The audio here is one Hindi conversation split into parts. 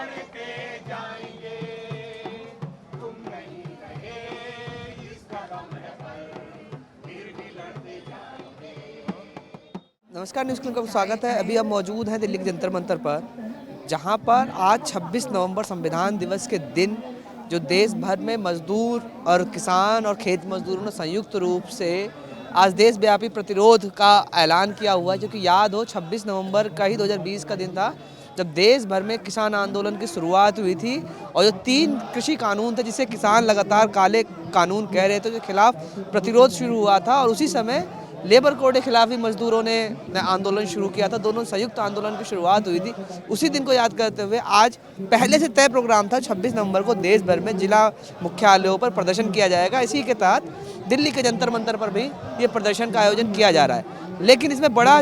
बढ़ते जाएंगे, तुम नहीं रहे इसका गम है पर फिर भी लड़ते जाएंगे। नमस्कार, न्यूज़ क्लिप का स्वागत है। अभी हम मौजूद हैं दिल्ली के जंतर मंतर पर, जहां पर आज 26 नवंबर संविधान दिवस के दिन जो देश भर में मजदूर और किसान और खेत मजदूरों ने संयुक्त रूप से आज देशव्यापी प्रतिरोध का ऐलान किया हुआ है। जो कि याद हो 26 नवंबर का ही 2020 का दिन था जब देश भर में किसान आंदोलन की शुरुआत हुई थी और जो 3 कृषि कानून थे जिसे किसान लगातार काले कानून कह रहे थे, के खिलाफ प्रतिरोध शुरू हुआ था। और उसी समय लेबर कोड के खिलाफ भी मजदूरों ने आंदोलन शुरू किया था। दोनों संयुक्त आंदोलन की शुरुआत हुई थी। उसी दिन को याद करते हुए आज पहले से तय प्रोग्राम था 26 नवंबर को देश भर में जिला मुख्यालयों पर प्रदर्शन किया जाएगा। इसी के तहत दिल्ली के जंतर मंतर पर भी ये प्रदर्शन का आयोजन किया जा रहा है। लेकिन इसमें बड़ा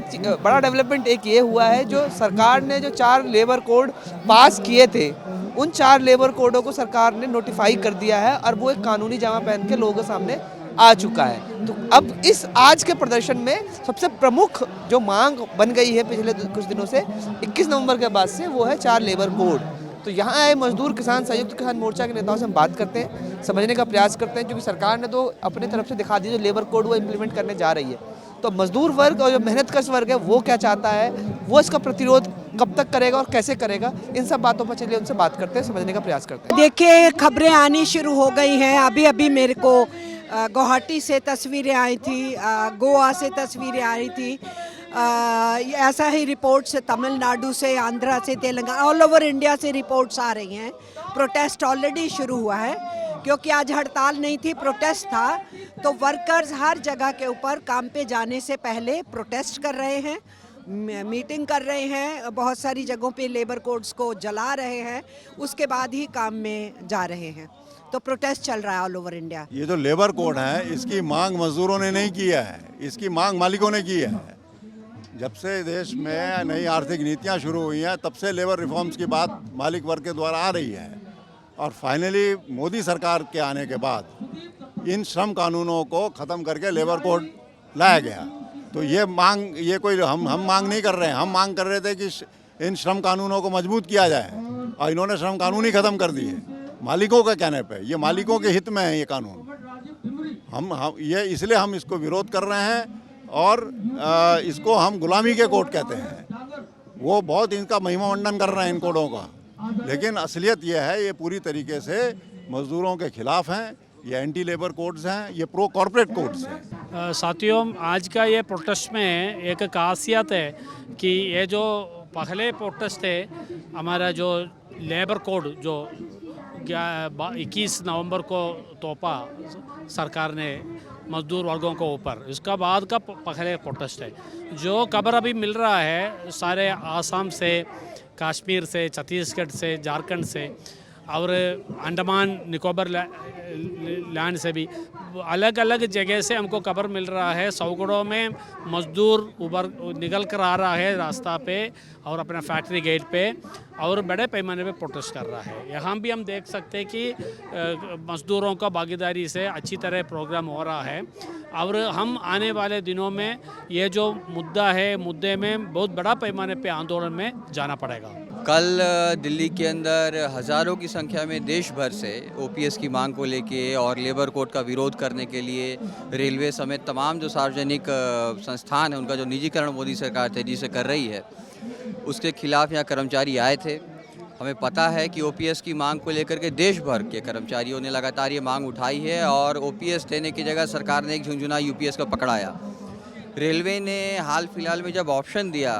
डेवलपमेंट एक ये हुआ है, जो सरकार ने जो 4 लेबर कोड पास किए थे उन 4 लेबर कोडों को सरकार ने नोटिफाई कर दिया है और वो एक कानूनी जामा पहन के लोगों के सामने आ चुका है। तो अब इस आज के प्रदर्शन में सबसे प्रमुख जो मांग बन गई है पिछले कुछ दिनों से 21 नवंबर के बाद से, वो है 4 लेबर कोड। तो यहाँ आए मजदूर किसान संयुक्त किसान मोर्चा के नेताओं से हम बात करते हैं, समझने का प्रयास करते हैं, क्योंकि सरकार ने तो अपने तरफ से दिखा दी जो लेबर कोड वो इम्प्लीमेंट करने जा रही है। तो मजदूर वर्ग और जो मेहनतकश वर्ग है वो क्या चाहता है, वो इसका प्रतिरोध कब तक करेगा और कैसे करेगा, इन सब बातों पर चलिए उनसे बात करते हैं, समझने का प्रयास करते हैं। देखिए, खबरें आनी शुरू हो गई हैं। अभी अभी मेरे को गुवाहाटी से तस्वीरें आई थी, गोवा से तस्वीरें आई थी, ऐसा ही रिपोर्ट्स तमिलनाडु से, आंध्रा से, तेलंगाना, ऑल ओवर इंडिया से रिपोर्ट्स आ रही हैं। प्रोटेस्ट ऑलरेडी शुरू हुआ है, क्योंकि आज हड़ताल नहीं थी, प्रोटेस्ट था। तो वर्कर्स हर जगह के ऊपर काम पे जाने से पहले प्रोटेस्ट कर रहे हैं, मीटिंग कर रहे हैं, बहुत सारी जगहों पे लेबर कोड्स को जला रहे हैं, उसके बाद ही काम में जा रहे हैं। तो प्रोटेस्ट चल रहा है ऑल ओवर इंडिया। ये जो लेबर कोड है, इसकी मांग मजदूरों ने नहीं किया है, इसकी मांग मालिकों ने की है। जब से देश में नई आर्थिक नीतियां शुरू हुई हैं, तब से लेबर रिफॉर्म्स की बात मालिक वर्ग के द्वारा आ रही है। और फाइनली मोदी सरकार के आने के बाद इन श्रम कानूनों को ख़त्म करके लेबर कोड लाया गया। तो ये मांग, ये कोई हम मांग नहीं कर रहे हैं, हम मांग कर रहे थे कि इन श्रम कानूनों को मजबूत किया जाए, और इन्होंने श्रम कानून ही ख़त्म कर दिए मालिकों के कहने पे। ये मालिकों के हित में है ये कानून। हम ये इसलिए हम इसको विरोध कर रहे हैं, और इसको हम गुलामी के कोड कहते हैं। वो बहुत इनका महिमा मंडन कर रहे हैं इन कोडों का, लेकिन असलियत ये है, ये पूरी तरीके से मजदूरों के खिलाफ हैं। ये एंटी लेबर कोड्स हैं, ये प्रो कॉर्पोरेट कोड्स हैं। साथियों, आज का ये प्रोटेस्ट में एक खासियत है कि ये जो पहले प्रोटेस्ट थे, हमारा जो लेबर कोड जो 21 नवंबर को तोपा सरकार ने मजदूर वर्गों को ऊपर, इसका बाद का पहले प्रोटेस्ट है। जो खबर अभी मिल रहा है सारे आसाम से, कश्मीर से, छत्तीसगढ़ से, झारखंड से और अंडमान निकोबार लैंड से भी अलग अलग जगह से हमको खबर मिल रहा है। सौकड़ों में मजदूर उबर निकल कर आ रहा है रास्ता पे और अपना फैक्ट्री गेट पे, और बड़े पैमाने पे प्रोटेस्ट कर रहा है। यहाँ भी हम देख सकते हैं कि मजदूरों का भागीदारी से अच्छी तरह प्रोग्राम हो रहा है, और हम आने वाले दिनों में ये जो मुद्दा है, मुद्दे में बहुत बड़ा पैमाने पे आंदोलन में जाना पड़ेगा। कल दिल्ली के अंदर हज़ारों की संख्या में देश भर से ओपीएस की मांग को लेके और लेबर कोड का विरोध करने के लिए रेलवे समेत तमाम जो सार्वजनिक संस्थान है, उनका जो निजीकरण मोदी सरकार तेजी से कर रही है, उसके खिलाफ यहाँ कर्मचारी आए थे। हमें पता है कि ओपीएस की मांग को लेकर के देश भर के कर्मचारियों ने लगातार ये मांग उठाई है, और ओपीएस देने की जगह सरकार ने एक झुंझुना यूपीएस को पकड़ाया। रेलवे ने हाल फिलहाल में जब ऑप्शन दिया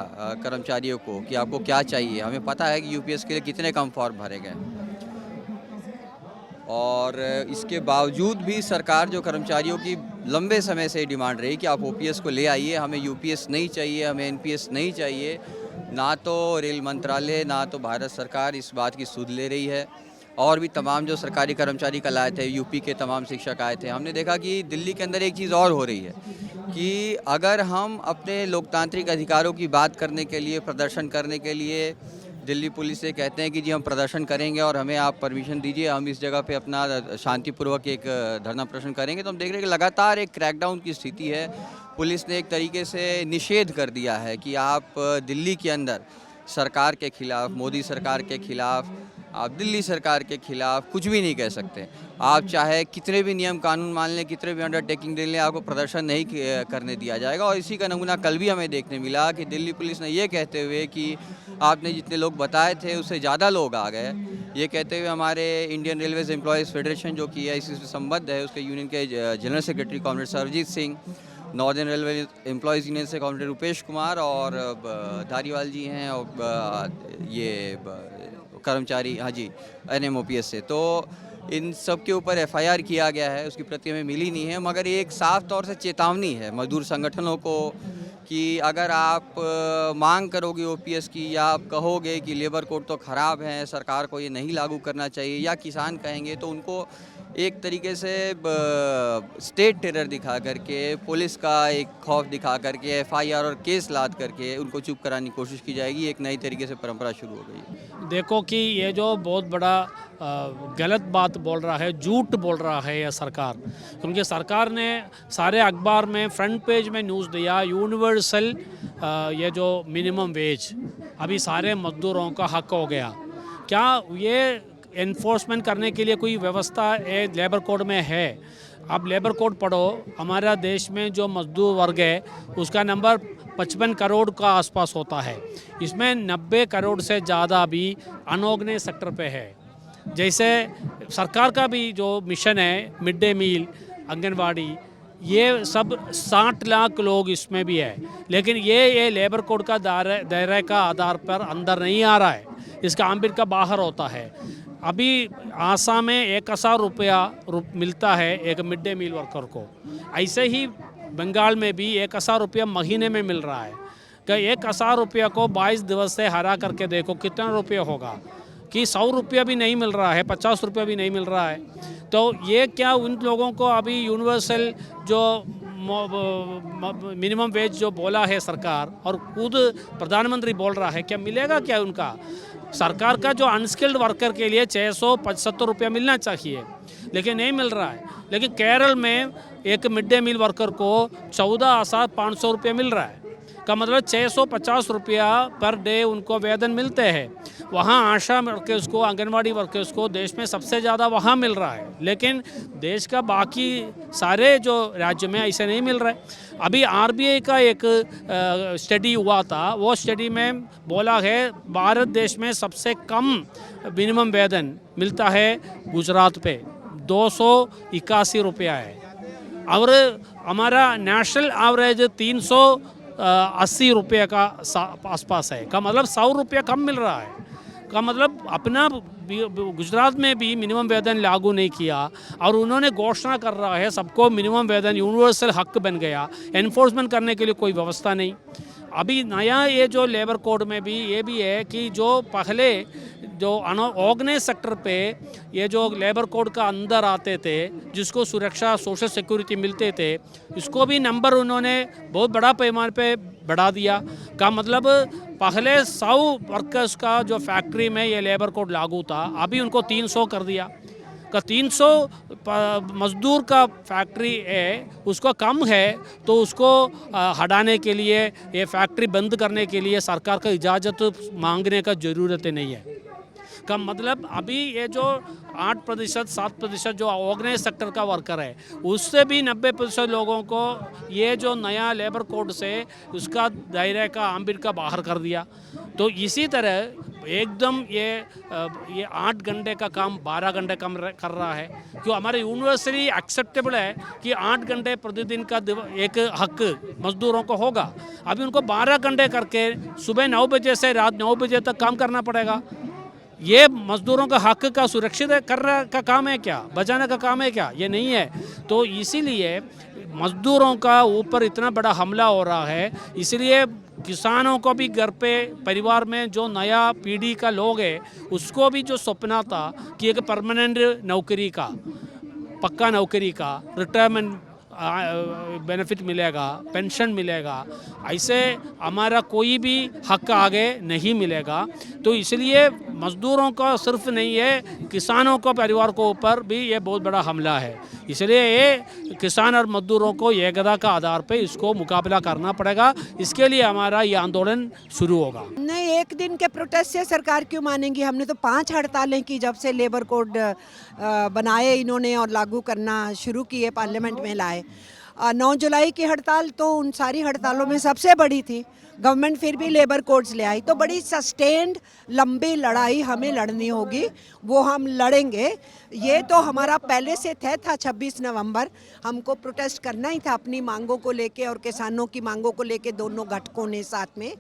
कर्मचारियों को कि आपको क्या चाहिए, हमें पता है कि यूपीएस के लिए कितने कम फॉर्म भरे गए, और इसके बावजूद भी सरकार जो कर्मचारियों की लंबे समय से डिमांड रही कि आप ओपीएस को ले आइए, हमें यूपीएस नहीं चाहिए, हमें एनपीएस नहीं चाहिए, ना तो रेल मंत्रालय ना तो भारत सरकार इस बात की सुध ले रही है। और भी तमाम जो सरकारी कर्मचारी कल आए थे, यूपी के तमाम शिक्षक आए थे, हमने देखा कि दिल्ली के अंदर एक चीज़ और हो रही है कि अगर हम अपने लोकतांत्रिक अधिकारों की बात करने के लिए, प्रदर्शन करने के लिए दिल्ली पुलिस से कहते हैं कि जी हम प्रदर्शन करेंगे और हमें आप परमिशन दीजिए, हम इस जगह पे अपना शांतिपूर्वक एक धरना प्रदर्शन करेंगे, तो हम देख रहे हैं कि लगातार एक क्रैकडाउन की स्थिति है। पुलिस ने एक तरीके से निषेध कर दिया है कि आप दिल्ली के अंदर सरकार के खिलाफ, मोदी सरकार के खिलाफ, आप दिल्ली सरकार के खिलाफ कुछ भी नहीं कह सकते। आप चाहे कितने भी नियम कानून मान लें, कितने भी अंडरटेकिंग दे लें, आपको प्रदर्शन नहीं करने दिया जाएगा। और इसी का नमूना कल भी हमें देखने मिला कि दिल्ली पुलिस ने ये कहते हुए कि आपने जितने लोग बताए थे उससे ज़्यादा लोग आ गए, ये कहते हुए हमारे इंडियन रेलवेज एम्प्लॉयज़ फेडरेशन जो कि है, इसी से संबद्ध है, उसके यूनियन के general secretary comrade Sarjeet Singh, northern railway employees union से कॉमरेड रुपेश कुमार और धारीवाल जी हैं, और ये कर्मचारी, हाँ जी, NMOPS से, तो इन सब के ऊपर FIR किया गया है। उसकी प्रति हमें मिली नहीं है, मगर ये एक साफ तौर से चेतावनी है मजदूर संगठनों को कि अगर आप मांग करोगे OPS की, या आप कहोगे कि लेबर कोड तो ख़राब है, सरकार को ये नहीं लागू करना चाहिए, या किसान कहेंगे, तो उनको एक तरीके से स्टेट टेरर दिखा करके, पुलिस का एक खौफ दिखा करके, FIR और केस लाद करके उनको चुप कराने की कोशिश की जाएगी। एक नई तरीके से परंपरा शुरू हो गई। देखो कि ये जो बहुत बड़ा गलत बात बोल रहा है, झूठ बोल रहा है यह सरकार, क्योंकि सरकार ने सारे अखबार में फ्रंट पेज में न्यूज़ दिया यूनिवर्सल ये जो मिनिमम वेज अभी सारे मजदूरों का हक हो गया। क्या ये एनफोर्समेंट करने के लिए कोई व्यवस्था लेबर कोड में है? आप लेबर कोड पढ़ो, हमारा देश में जो मजदूर वर्ग है उसका नंबर 55 करोड़ का आसपास होता है। इसमें 90 करोड़ से ज़्यादा भी अनऑर्गेनाइज्ड सेक्टर पे है। जैसे सरकार का भी जो मिशन है मिड डे मील, आंगनवाड़ी, ये सब 60 लाख लोग इसमें भी है, लेकिन ये लेबर कोड का दायरे का आधार पर अंदर नहीं आ रहा है, इसका आम्बिट का बाहर होता है। अभी आसाम में 1000 रुपया मिलता है एक मिड डे मील वर्कर को, ऐसे ही बंगाल में भी 1000 रुपया महीने में मिल रहा है। कि 1000 रुपया को 22 दिवस से हरा करके देखो कितना रुपया होगा, कि 100 रुपया भी नहीं मिल रहा है, 50 रुपया भी नहीं मिल रहा है। तो ये क्या उन लोगों को अभी यूनिवर्सल जो मिनिमम वेज जो बोला है सरकार, और खुद प्रधानमंत्री बोल रहा है, क्या मिलेगा क्या उनका? सरकार का जो अनस्किल्ड वर्कर के लिए 675 रुपया मिलना चाहिए, लेकिन नहीं मिल रहा है। लेकिन केरल में एक मिड डे मील वर्कर को 14,500 रुपया मिल रहा है, का मतलब 650 रुपया पर डे उनको वेतन मिलते हैं। वहाँ आशा वर्कर्स को, आंगनवाड़ी वर्कर्स को देश में सबसे ज़्यादा वहाँ मिल रहा है, लेकिन देश का बाकी सारे जो राज्य में ऐसे नहीं मिल रहा है। अभी RBI का एक स्टडी हुआ था, वो स्टडी में बोला है भारत देश में सबसे कम मिनिमम वेतन मिलता है गुजरात पे, 281 रुपया है, और हमारा नेशनल एवरेज 380 रुपये का आसपास है। का मतलब 100 रुपया कम मिल रहा है। का मतलब अपना गुजरात में भी मिनिमम वेतन लागू नहीं किया, और उन्होंने घोषणा कर रहा है सबको मिनिमम वेतन यूनिवर्सल हक बन गया, एनफोर्समेंट करने के लिए कोई व्यवस्था नहीं। अभी नया ये जो लेबर कोड में भी ये भी है कि जो पहले जो ऑर्गेनाइज सेक्टर पे ये जो लेबर कोड का अंदर आते थे, जिसको सुरक्षा सोशल सिक्योरिटी मिलते थे, इसको भी नंबर उन्होंने बहुत बड़ा पैमाने पे बढ़ा दिया। का मतलब पहले 100 वर्कर्स का जो फैक्ट्री में ये लेबर कोड लागू था, अभी उनको 300 कर दिया। का 300 मजदूर का फैक्ट्री है, उसको कम है, तो उसको हटाने के लिए, ये फैक्ट्री बंद करने के लिए सरकार का इजाज़त मांगने का ज़रूरत नहीं है। का मतलब अभी ये जो 8% 7% जो ऑर्गेनाइज सेक्टर का वर्कर है, उससे भी 90% लोगों को ये जो नया लेबर कोड से उसका दायरे का आम्बिट का बाहर कर दिया। तो इसी तरह एकदम ये 8 घंटे का काम 12 घंटे कम कर रहा है। क्यों हमारे यूनिवर्सली एक्सेप्टेबल है कि 8 घंटे प्रतिदिन का एक हक मजदूरों को होगा। अभी उनको 12 घंटे करके सुबह 9 बजे से रात 9 बजे तक काम करना पड़ेगा। ये मजदूरों का हक का सुरक्षित करने का काम है क्या? बचाने का काम है क्या? ये नहीं है। तो इसीलिए मजदूरों का ऊपर इतना बड़ा हमला हो रहा है। इसलिए किसानों को भी घर पे परिवार में जो नया पीढ़ी का लोग है, उसको भी जो सपना था कि एक परमानेंट नौकरी का, पक्का नौकरी का, रिटायरमेंट बेनिफिट मिलेगा, पेंशन मिलेगा, ऐसे हमारा कोई भी हक आगे नहीं मिलेगा। तो इसलिए मज़दूरों का सिर्फ नहीं है, किसानों को परिवार को ऊपर भी ये बहुत बड़ा हमला है। इसलिए ये किसान और मज़दूरों को एकता का आधार पे इसको मुकाबला करना पड़ेगा। इसके लिए हमारा ये आंदोलन शुरू होगा। नहीं, एक दिन के प्रोटेस्ट से सरकार क्यों मानेगी? हमने तो 5 हड़तालें की जब से लेबर कोड बनाए इन्होंने और लागू करना शुरू किए, पार्लियामेंट में लाए। 9 जुलाई की हड़ताल तो उन सारी हड़तालों में सबसे बड़ी थी। गवर्नमेंट फिर भी लेबर कोड्स ले आई। तो बड़ी सस्टेन्ड लंबी लड़ाई हमें लड़नी होगी, वो हम लड़ेंगे। ये तो हमारा पहले से तय था 26 नवंबर हमको प्रोटेस्ट करना ही था अपनी मांगों को लेके और किसानों की मांगों को लेके, दोनों घटकों ने साथ में।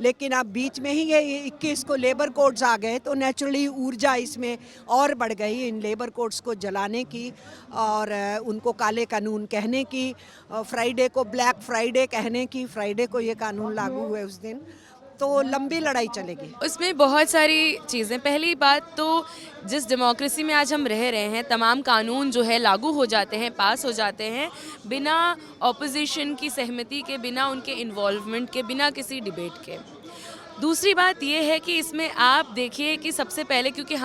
लेकिन अब बीच में ही ये 21 को लेबर कोड्स आ गए तो नेचुरली ऊर्जा इसमें और बढ़ गई इन लेबर कोड्स को जलाने की और उनको काले कानून कहने की, फ्राइडे को ब्लैक फ्राइडे कहने की। फ्राइडे को ये कानून लागू हुए उस दिन, तो लंबी लड़ाई चलेगी। उसमें बहुत सारी चीज़ें। पहली बात तो जिस डेमोक्रेसी में आज हम रह रहे हैं, तमाम कानून जो है लागू हो जाते हैं, पास हो जाते हैं बिना ऑपोजिशन की सहमति के, बिना उनके इन्वॉल्वमेंट के, बिना किसी डिबेट के। दूसरी बात ये है कि इसमें आप देखिए कि सबसे पहले, क्योंकि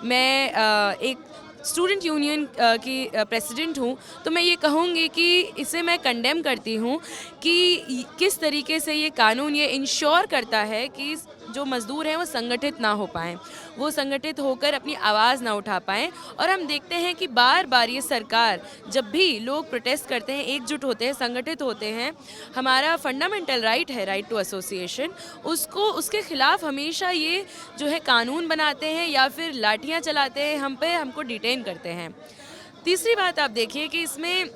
मैं एक स्टूडेंट यूनियन की प्रेसिडेंट हूँ, तो मैं ये कहूँगी कि इसे मैं कंडेम करती हूँ कि किस तरीके से ये कानून ये इंश्योर करता है कि जो मज़दूर हैं वो संगठित ना हो पाएँ, वो संगठित होकर अपनी आवाज़ ना उठा पाएँ। और हम देखते हैं कि बार बार ये सरकार, जब भी लोग प्रोटेस्ट करते हैं, एकजुट होते हैं, संगठित होते हैं, हमारा फंडामेंटल राइट है, राइट टू एसोसिएशन, उसके खिलाफ हमेशा ये जो है कानून बनाते हैं या फिर लाठियाँ चलाते हैं हम पे, हमको डिटेन करते हैं। तीसरी बात आप देखिए कि इसमें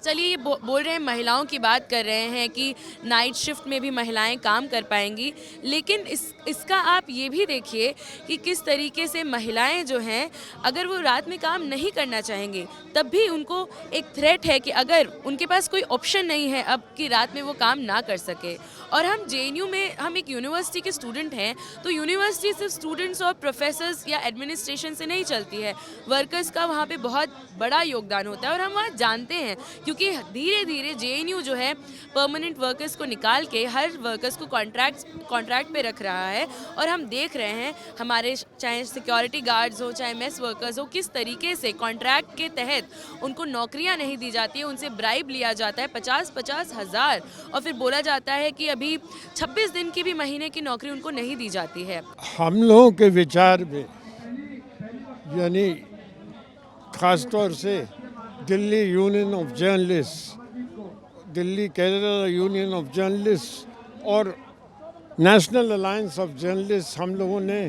चलिए ये बोल रहे हैं, महिलाओं की बात कर रहे हैं कि नाइट शिफ्ट में भी महिलाएं काम कर पाएंगी, लेकिन इसका आप ये भी देखिए कि किस तरीके से महिलाएं जो हैं, अगर वो रात में काम नहीं करना चाहेंगे तब भी उनको एक थ्रेट है कि अगर उनके पास कोई ऑप्शन नहीं है अब कि रात में वो काम ना कर सके। और हम JNU में, हम एक यूनिवर्सिटी के स्टूडेंट हैं, तो यूनिवर्सिटी सिर्फ स्टूडेंट्स और प्रोफेसर्स या एडमिनिस्ट्रेशन से नहीं चलती है, वर्कर्स का वहाँ पे बहुत बड़ा योगदान होता है। और हम वहाँ जानते हैं, क्योंकि धीरे धीरे JNU जो है परमानेंट वर्कर्स को निकाल के हर वर्कर्स को कॉन्ट्रैक्ट पे रख रहा है। और हम देख रहे हैं हमारे चाहे सिक्योरिटी गार्ड्स हो, चाहे मेस वर्कर्स हो, किस तरीके से कॉन्ट्रैक्ट के तहत उनको नौकरियां नहीं दी जाती है, उनसे ब्राइब लिया जाता है 50-50 हज़ार, और फिर बोला जाता है कि अभी 26 दिन की भी महीने की नौकरी उनको नहीं दी जाती है। हम लोगों के विचार में, यानी ख़ासतौर से Delhi union of journalist, Delhi Kerala union of journalist और नेशनल अलायंस ऑफ जर्नलिस्ट, हम लोगों ने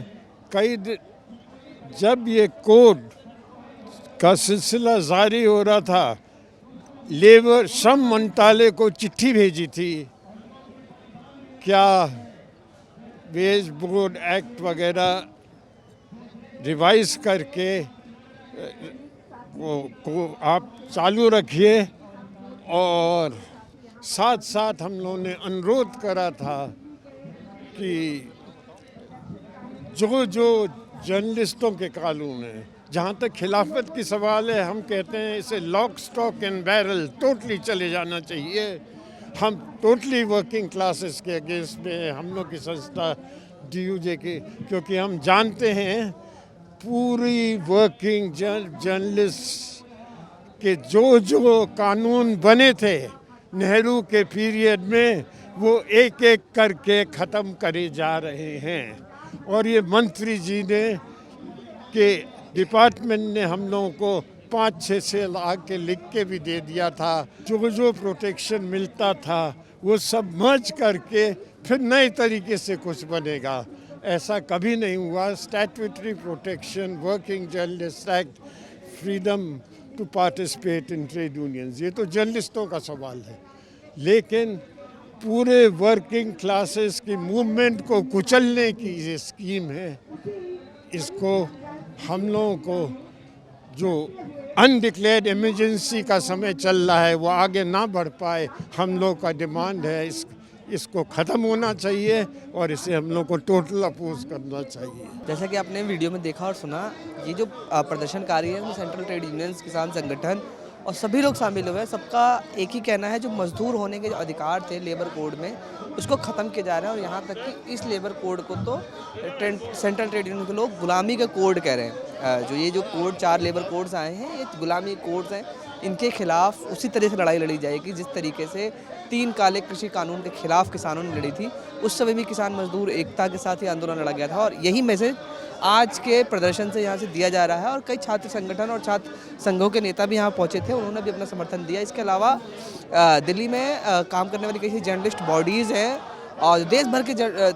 जब ये कोड का सिलसिला जारी हो रहा था, लेबर श्रम मंत्रालय को चिट्ठी भेजी थी, क्या वेज बोर्ड एक्ट वगैरह रिवाइज करके को आप चालू रखिए। और साथ साथ हम लोगों ने अनुरोध करा था कि जो जर्नलिस्टों के कानून हैं, जहाँ तक खिलाफत की सवाल है, हम कहते हैं इसे lock stock and barrel totally चले जाना चाहिए। हम टोटली वर्किंग क्लासेस के अगेंस्ट में हम लोग की संस्था DUJ की, क्योंकि हम जानते हैं पूरी वर्किंग जर्नलिस्ट के जो कानून बने थे नेहरू के पीरियड में, वो एक एक करके ख़त्म करे जा रहे हैं। और ये मंत्री जी ने के डिपार्टमेंट ने हम लोगों को 5-6 सेल आके लिख के भी दे दिया था। जो प्रोटेक्शन मिलता था वो सब मर्ज करके फिर नए तरीके से कुछ बनेगा, ऐसा कभी नहीं हुआ। Statutory protection, working journalist act, freedom to participate in trade unions, ये तो जर्नलिस्टों का सवाल है। लेकिन पूरे वर्किंग क्लासेस की मूवमेंट को कुचलने की ये स्कीम है, इसको हम लोगों को, जो अनडिक्लेयर्ड इमरजेंसी का समय चल रहा है, वो आगे ना बढ़ पाए, हम लोग का डिमांड है इसको ख़त्म होना चाहिए और इसे हम लोग को टोटल अपोज करना चाहिए। जैसा कि आपने वीडियो में देखा और सुना, ये जो प्रदर्शनकारी है वो सेंट्रल ट्रेड यूनियंस, किसान संगठन और सभी लोग शामिल हुए। सबका एक ही कहना है, जो मजदूर होने के जो अधिकार थे लेबर कोड में, उसको ख़त्म किया जा रहा है। और यहाँ तक कि इस लेबर कोड को तो सेंट्रल ट्रेड यूनियन के लोग गुलामी का कोड कह रहे हैं। जो ये जो कोड 4 लेबर कोड्स आए हैं, ये गुलामी कोड्स हैं। इनके खिलाफ उसी तरह से लड़ाई लड़ी जाएगी जिस तरीके से 3 काले कृषि कानून के खिलाफ किसानों ने लड़ी थी। उस समय भी किसान मजदूर एकता के साथ ही आंदोलन लड़ा गया था, और यही मैसेज आज के प्रदर्शन से यहाँ से दिया जा रहा है। और कई छात्र संगठन और छात्र संघों के नेता भी यहाँ पहुँचे थे, उन्होंने भी अपना समर्थन दिया। इसके अलावा दिल्ली में काम करने वाली कई जर्नलिस्ट बॉडीज़ हैं और देश भर के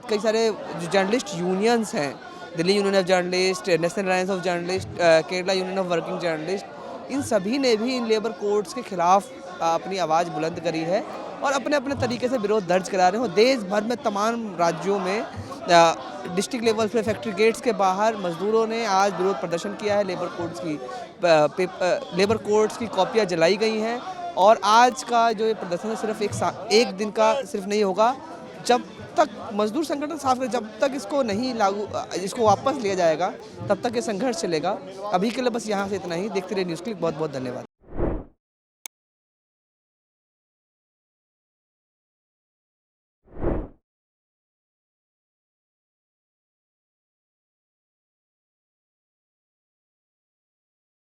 कई सारे जर्नलिस्ट यूनियंस हैं। Delhi union of journalist, national alliance of journalist, Kerala union of working journalist, इन सभी ने भी इन लेबर कोड्स के खिलाफ अपनी आवाज़ बुलंद करी है और अपने अपने तरीके से विरोध दर्ज करा रहे हैं। देश भर में तमाम राज्यों में डिस्ट्रिक्ट लेवल पे फैक्ट्री गेट्स के बाहर मजदूरों ने आज विरोध प्रदर्शन किया है। लेबर कोड्स की कॉपियाँ जलाई गई हैं। और आज का जो ये प्रदर्शन है सिर्फ एक दिन का सिर्फ नहीं होगा। जब तक मजदूर संगठन साफ करे, जब तक इसको नहीं इसको वापस लिया जाएगा, तब तक ये संघर्ष चलेगा। अभी के लिए बस यहाँ से इतना ही। देखते रहिए न्यूज़ क्लिक। बहुत बहुत धन्यवाद।